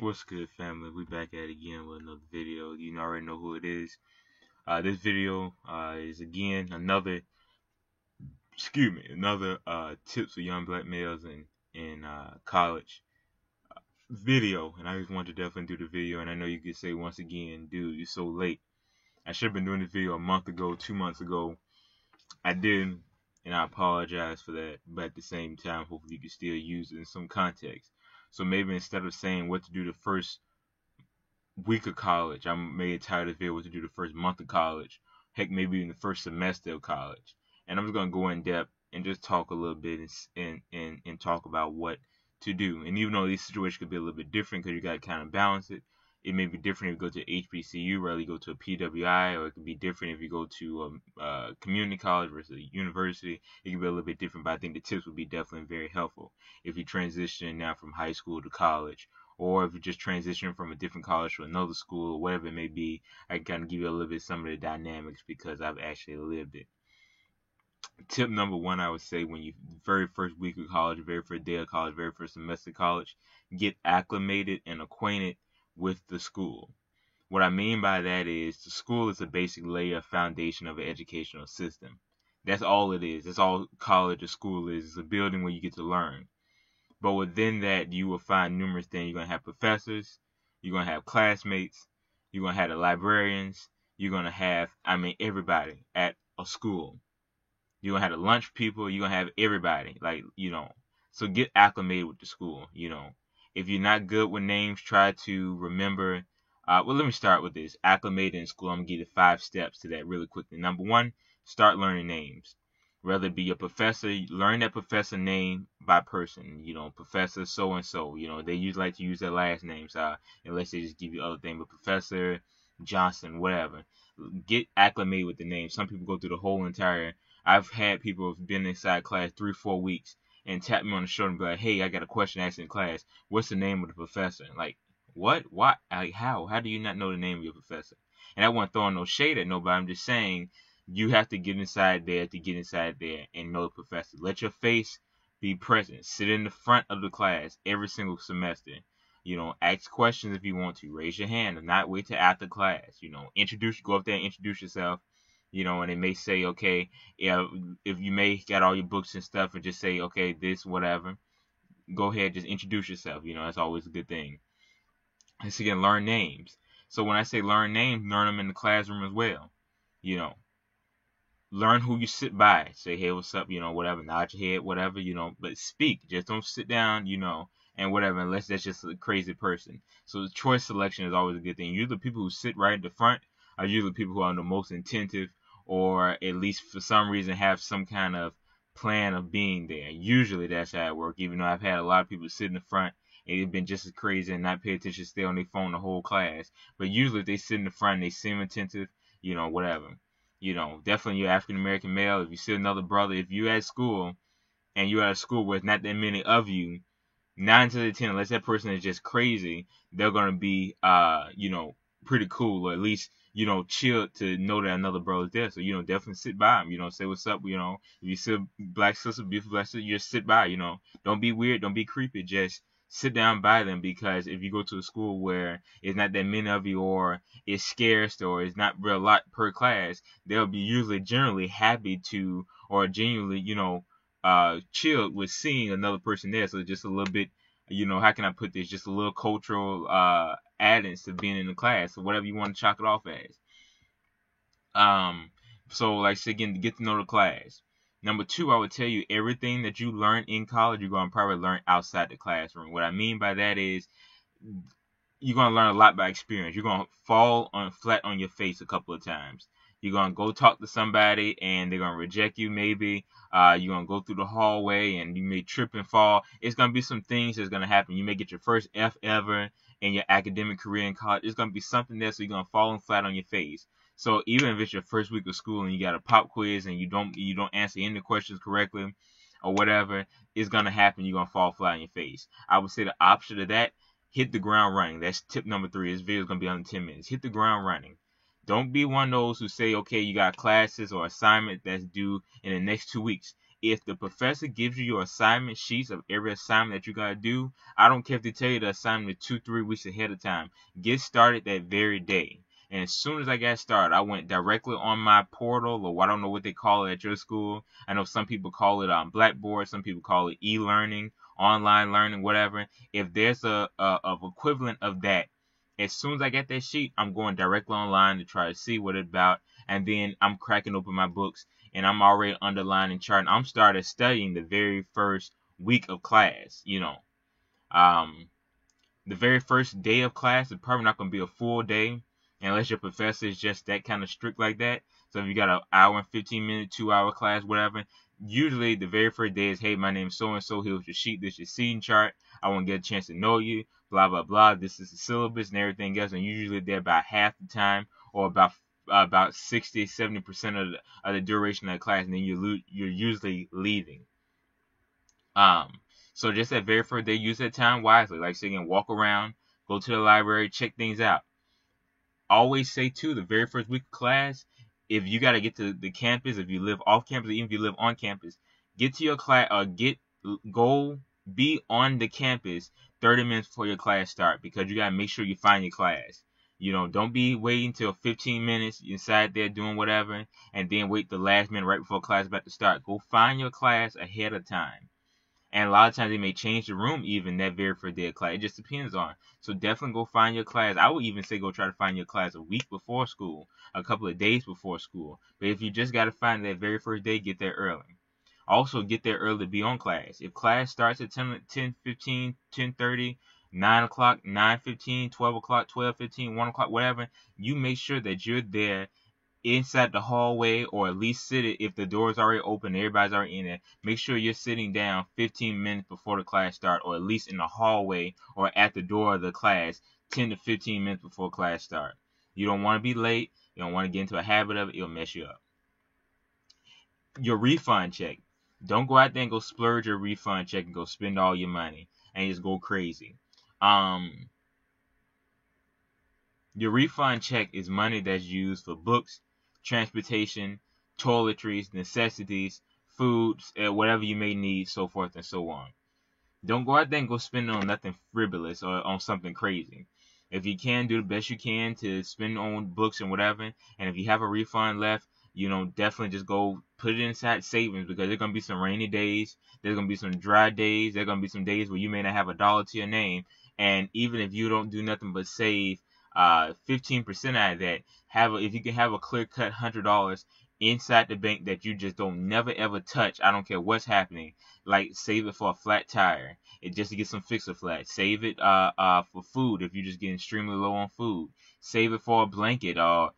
What's good, family? We back at it again with another video. You already know who it is. This video is again another tips for young black males in college video. And I just wanted to definitely do the video. And I know you could say once again, dude, you're so late. I should have been doing this video a month ago, 2 months ago. I didn't, and I apologize for that. But at the same time, hopefully you can still use it in some context. So maybe instead of saying what to do the first week of college, I may tired of it what to do the first month of college, heck, maybe even the first semester of college. And I'm just gonna go in depth and just talk a little bit and talk about what to do. And even though these situations could be a little bit different because you got to kind of balance it, it may be different if you go to HBCU, rather you go to a PWI, or it could be different if you go to a community college versus a university. It could be a little bit different, but I think the tips would be definitely very helpful if you transition now from high school to college, or if you just transition from a different college to another school, or whatever it may be. I can kind of give you a little bit some of the dynamics because I've actually lived it. Tip number one, I would say, when you very first week of college, very first day of college, very first semester of college, get acclimated and acquainted with the school. What I mean by that is the school is a basic layer foundation of an educational system. That's all it is. That's all college or school is. It's a building where you get to learn. But within that, you will find numerous things. You're going to have professors, you're going to have classmates, you're going to have the librarians, you're going to have, everybody at a school. You're going to have the lunch people, you're going to have everybody. So get acclimated with the school. If you're not good with names, try to remember. Let me start with this. Acclimated in school, I'm going to give you 5 steps to that really quickly. Number one, start learning names. Whether it be your professor, learn that professor name by person. Professor so and so. They usually like to use their last names, unless they just give you other things. But Professor Johnson, whatever. Get acclimated with the name. Some people go through the whole entire. I've had people who've been inside class 3-4 weeks and tap me on the shoulder and be like, "Hey, I got a question asked in class. What's the name of the professor?" Like, what? Why? Like, how? How do you not know the name of your professor? And I wasn't throwing no shade at nobody. I'm just saying you have to get inside there and know the professor. Let your face be present. Sit in the front of the class every single semester. Ask questions if you want to. Raise your hand and not wait till after class. Go up there and introduce yourself. And it may say, okay, yeah, if you may got all your books and stuff and just say, okay, this, whatever. Go ahead, just introduce yourself. That's always a good thing. And so again, learn names. So when I say learn names, learn them in the classroom as well. Learn who you sit by. Say, hey, what's up, whatever. Nod your head, whatever, but speak. Just don't sit down, and whatever, unless that's just a crazy person. So the choice selection is always a good thing. Usually the people who sit right at the front are usually people who are the most attentive, or at least for some reason have some kind of plan of being there. Usually that's how it works, even though I've had a lot of people sit in the front and they've been just as crazy and not pay attention, stay on their phone the whole class. But usually if they sit in the front and they seem attentive, whatever. Definitely you're African American male. If you see another brother, if you at school and you're at a school where it's not that many of you, 9 to 10, unless that person is just crazy, they're gonna be pretty cool, or at least chill to know that another brother's there. So definitely sit by them. Say what's up. If you see a black sister, beautiful black sister, you just sit by. Don't be weird, don't be creepy. Just sit down by them, because if you go to a school where it's not that many of you, or it's scarce, or it's not real lot per class, they'll be usually generally happy to, or genuinely chilled with seeing another person there. So just a little bit, how can I put this? Just a little cultural add-ins to being in the class, or whatever you want to chalk it off as. So like I said again, to get to know the class. Number 2, I would tell you everything that you learn in college, you're going to probably learn outside the classroom. What I mean by that is you're going to learn a lot by experience. You're going to fall flat on your face a couple of times. You're going to go talk to somebody and they're going to reject you maybe. You're going to go through the hallway and you may trip and fall. It's going to be some things that's going to happen. You may get your first F ever in your academic career in college. It's going to be something there, so you're going to fall flat on your face. So even if it's your first week of school and you got a pop quiz and you don't answer any questions correctly or whatever, it's going to happen. You're going to fall flat on your face. I would say the opposite of that, hit the ground running. That's tip number 3. This video is going to be under 10 minutes. Hit the ground running. Don't be one of those who say, okay, you got classes or assignment that's due in the next 2 weeks. if the professor gives you your assignment sheets of every assignment that you gotta do, I don't care if they tell you the assignment 2-3 weeks ahead of time. Get started that very day. And as soon as I got started, I went directly on my portal, or I don't know what they call it at your school. I know some people call it Blackboard, some people call it e-learning, online learning, whatever. If there's a equivalent of that, as soon as I get that sheet, I'm going directly online to try to see what it's about, and then I'm cracking open my books and I'm already underlining charting. I'm started studying the very first week of class. Um, the very first day of class is probably not going to be a full day unless your professor is just that kind of strict like that. So if you got an hour and 15-minute, 2-hour class, whatever, usually the very first day is, hey, my name's so-and-so, here's your sheet, this is your seating chart, I want to get a chance to know you, blah, blah, blah, this is the syllabus and everything else, and usually they're about half the time, or about 60-70% of the duration of the class, and then you're usually leaving. So just that very first day, use that time wisely. Like, so you can walk around, go to the library, check things out. Always say too, the very first week of class, if you got to get to the campus, if you live off campus, or even if you live on campus, get to your class, be on the campus 30 minutes before your class start, because you got to make sure you find your class. Don't be waiting till 15 minutes inside there doing whatever, and then wait the last minute right before class is about to start. Go find your class ahead of time. And a lot of times they may change the room even that very first day of class. It just depends on. So definitely go find your class. I would even say go try to find your class a week before school, a couple of days before school. But if you just got to find that very first day, get there early. Also get there early to be on class. If class starts at 10:15, 10:30, 9 o'clock, 9:15, 12 o'clock, 12:15, 1 o'clock, whatever, you make sure that you're there inside the hallway, or at least sit it if the door's already open, everybody's already in there. Make sure you're sitting down 15 minutes before the class start, or at least in the hallway or at the door of the class 10 to 15 minutes before class start. You don't want to be late. You don't want to get into a habit of it. It'll mess you up. Your refund check. Don't go out there and go splurge your refund check and go spend all your money and just go crazy. Your refund check is money that's used for books, transportation, toiletries, necessities, foods, whatever you may need, so forth and so on. Don't go out there and go spend it on nothing frivolous or on something crazy. If you can, do the best you can to spend on books and whatever. And if you have a refund left, definitely just go put it inside savings, because there's going to be some rainy days. There's going to be some dry days. There's going to be some days where you may not have a dollar to your name. And even if you don't do nothing but save 15% out of that, if you can have a clear-cut $100 inside the bank that you just don't never ever touch, I don't care what's happening. Like, save it for a flat tire, just to get some fixer flat. Save it for food if you're just getting extremely low on food. Save it for a blanket, or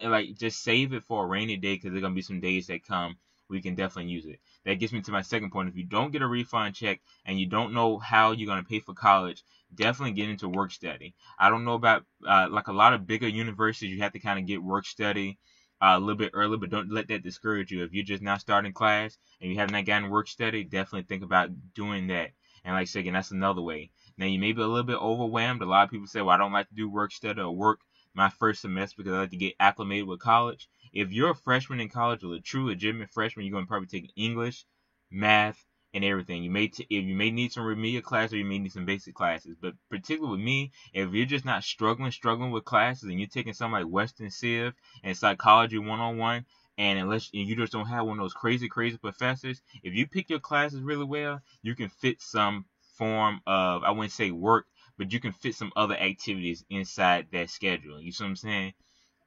like, just save it for a rainy day, because there's gonna be some days that come we can definitely use it. That gets me to my second point. If you don't get a refund check and you don't know how you're going to pay for college, definitely get into work study. I don't know about, like a lot of bigger universities, you have to kind of get work study a little bit early, but don't let that discourage you. If you're just not starting class and you have not gotten work study, definitely think about doing that. And like I said, again, that's another way. Now, you may be a little bit overwhelmed. A lot of people say, well, I don't like to do work study or work my first semester because I like to get acclimated with college. If you're a freshman in college, or a true legitimate freshman, you're going to probably take English, math, and everything. You may need some remedial classes, or you may need some basic classes. But particularly with me, if you're just not struggling with classes, and you're taking something like Western Civ and Psychology 101, and unless you just don't have one of those crazy professors, if you pick your classes really well, you can fit some form of, I wouldn't say work, but you can fit some other activities inside that schedule. You see what I'm saying?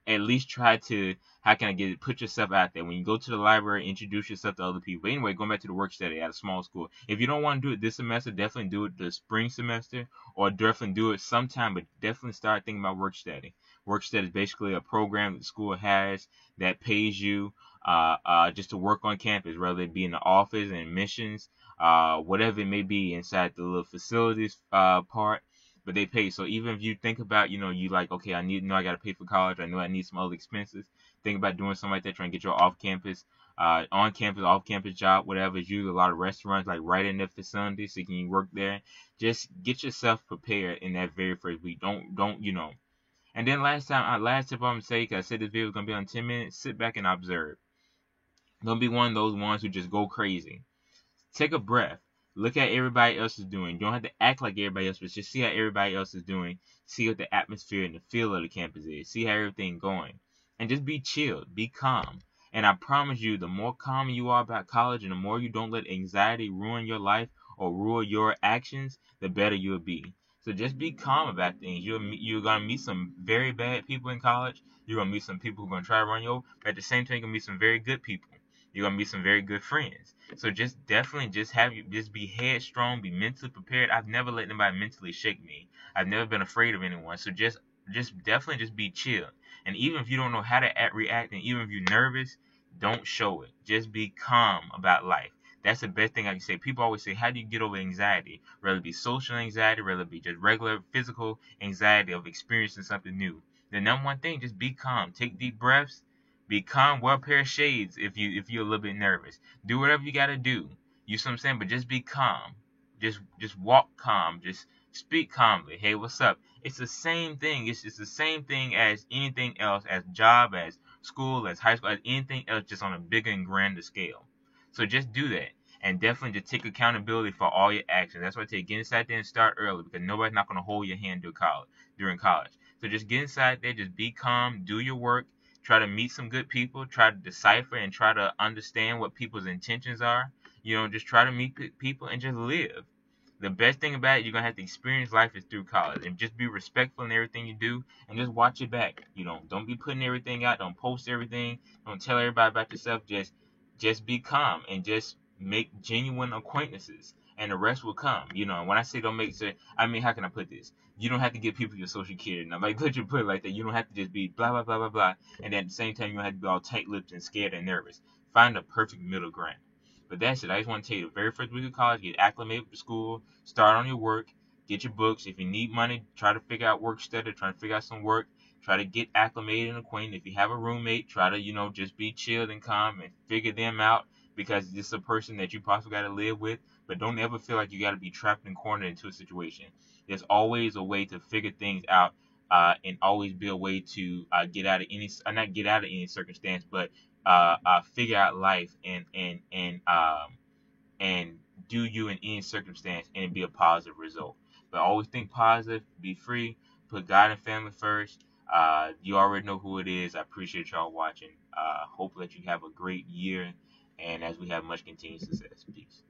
At least try to, put yourself out there. When you go to the library, introduce yourself to other people. But anyway, going back to the work study at a small school. If you don't want to do it this semester, definitely do it the spring semester, or definitely do it sometime, but definitely start thinking about work study. Work study is basically a program that the school has that pays you just to work on campus, whether it be in the office and admissions, whatever it may be inside the little facilities part. But they pay. So even if you think about, you like, okay, I got to pay for college. I know I need some other expenses. Think about doing something like that, trying to get your off-campus, off-campus job, whatever. It's usually a lot of restaurants like right in the facility, so you can work there. Just get yourself prepared in that very first week. Don't. And then last tip I'm gonna say, because I said this video was gonna be on 10 minutes. Sit back and observe. Don't be one of those ones who just go crazy. Take a breath. Look at everybody else is doing. You don't have to act like everybody else, but just see how everybody else is doing. See what the atmosphere and the feel of the campus is. See how everything going. And just be chilled. Be calm. And I promise you, the more calm you are about college and the more you don't let anxiety ruin your life or ruin your actions, the better you'll be. So just be calm about things. You're gonna meet some very bad people in college. You're gonna meet some people who are gonna try to run you over. But at the same time, you're gonna meet some very good people. You're gonna meet some very good friends. So just definitely just be headstrong, be mentally prepared. I've never let anybody mentally shake me. I've never been afraid of anyone. So just definitely just be chill. And even if you don't know how to react, and even if you're nervous, don't show it. Just be calm about life. That's the best thing I can say. People always say, how do you get over anxiety? Whether it be social anxiety, whether it be just regular physical anxiety of experiencing something new. The number one thing, just be calm. Take deep breaths. Be calm. Wear a pair of shades if you're a little bit nervous. Do whatever you gotta do. You see what I'm saying? But just be calm. Just walk calm. Just speak calmly. Hey, what's up? It's the same thing. It's the same thing as anything else, as job, as school, as high school, as anything else, just on a bigger and grander scale. So just do that. And definitely just take accountability for all your actions. That's why I say get inside there and start early, because nobody's not gonna hold your hand during college. So just get inside there, just be calm, do your work, try to meet some good people, try to decipher and try to understand what people's intentions are. Just try to meet people and just live. The best thing about it, you're gonna have to experience life is through college, and just be respectful in everything you do, and just watch your back. Don't be putting everything out. Don't post everything. Don't tell everybody about yourself. Just be calm and just make genuine acquaintances, and the rest will come. And when I say don't make it, I mean, how can I put this? You don't have to give people your social security. Now, like, let you put it like that. You don't have to just be blah blah blah blah blah, and at the same time, you don't have to be all tight-lipped and scared and nervous. Find a perfect middle ground. But that's it. I just want to tell you, the very first week of college, get acclimated with the school, start on your work, get your books. If you need money, try to figure out work study, try to figure out some work, try to get acclimated and acquainted. If you have a roommate, try to, just be chilled and calm and figure them out, because this is a person that you possibly got to live with. But don't ever feel like you got to be trapped and cornered into a situation. There's always a way to figure things out, and always be a way to get out of any, not get out of any circumstance, but figure out life and do you in any circumstance, and it be a positive result. But always think positive, be free, put God and family first. You already know who it is. I appreciate y'all watching. Hope that you have a great year, and as we have much continued success. Peace.